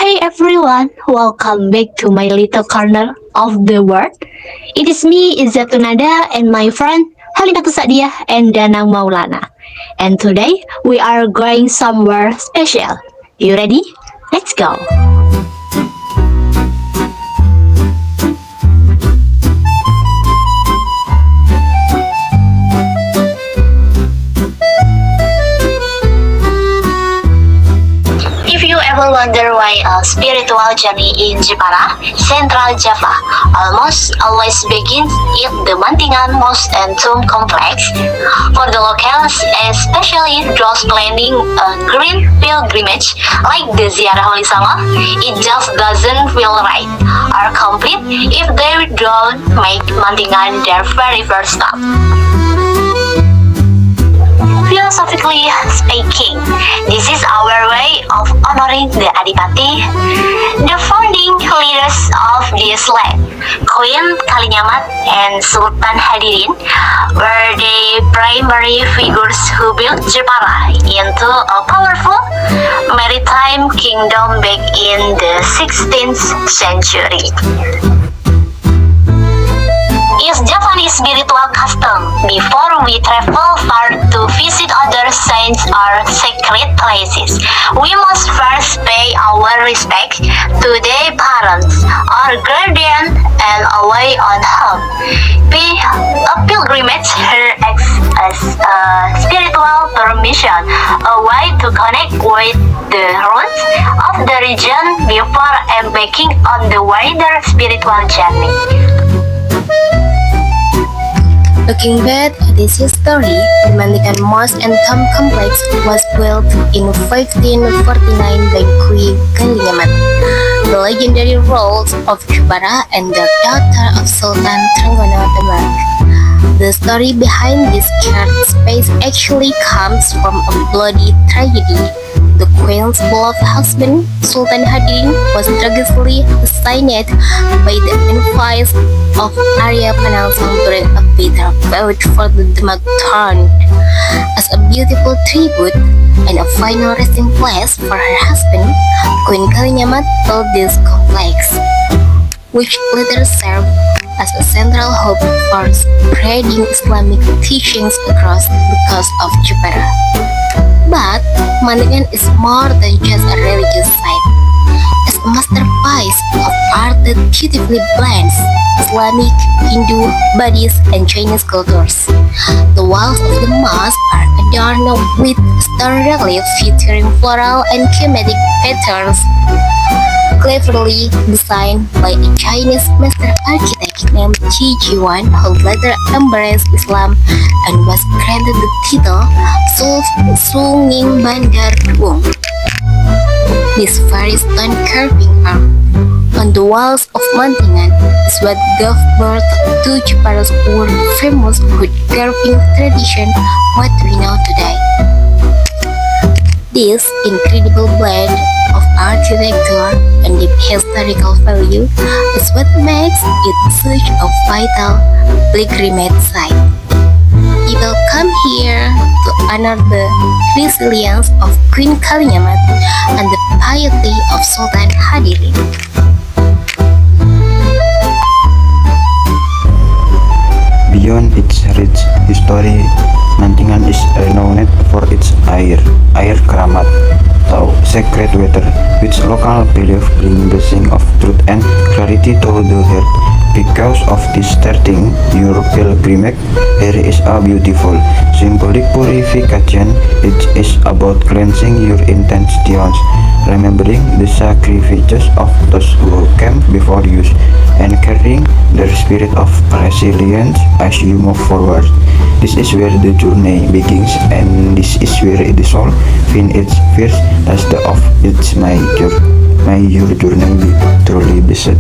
Hey everyone, welcome back to my little corner of the world. It is me, Izzatunada, and my friend Halinatu Sadia and Danang Maulana. And today we are going somewhere special. You ready? Let's go. If you ever wonder why a spiritual journey in Jepara, Central Java, almost always begins at the Mantingan Mosque and Tomb Complex, for the locals, especially those planning a green pilgrimage like the Ziarah Holy Sangah, it just doesn't feel right or complete if they don't make Mantingan their very first stop. Philosophically speaking, this is our way of honoring the Adipati, the founding leaders of this land. Queen Kalinyamat and Sultan Hadirin were the primary figures who built Jepara into a powerful maritime kingdom back in the 16th century. Is Japanese spiritual custom. Before we travel far to visit other saints or sacred places, we must first pay our respect to their parents or guardian and away on home. A pilgrimage here acts as a spiritual permission, a way to connect with the roots of the region before embarking on the wider spiritual journey. Looking back at this history, the Mantingan Mosque and Tomb Complex was built in 1549 by Queen Kalinyamat, the legendary rulers of Jepara and the daughter of Sultan Trenggana Demak. The story behind this sacred space actually comes from a bloody tragedy. The queen's beloved husband, Sultan Hadirin, was tragically assassinated by the enemies of Arya Penangsang during a bitter feud for the Demak throne. As a beautiful tribute and a final resting place for her husband, Queen Kalinyamat built this complex, which later served as a central hub for spreading Islamic teachings across the coast of Jepara. But Mantingan is more than just a religious site. It's a masterpiece of art that beautifully blends Islamic, Hindu, Buddhist, and Chinese cultures. The walls of the mosque are adorned with stone reliefs featuring floral and geometric patterns, cleverly designed by a Chinese master architect named Qi Jiwan, who later embraced Islam and was granted the title Sunging Bandar Wong. This very stone carving art on the walls of Mantingan is what gave birth to Jepara's world-famous wood carving tradition, what we know today. This incredible blend of architecture and deep historical value is what makes it such a vital pilgrimage site. People come here to honor the resilience of Queen Kalinyamat and the piety of Sultan Hadirin. Beyond its rich history, Mantingan is renowned for its air keramat, atau sacred water, which local believe bring blessing of truth and clarity to the heart. Because of this starting your pilgrimage, here is a beautiful symbolic purification. It is about cleansing your intentions, remembering the sacrifices of those who came before you, and carrying their spirit of resilience as you move forward. This is where the journey begins, and this is where the soul finds its first taste of its may your journey be truly blessed.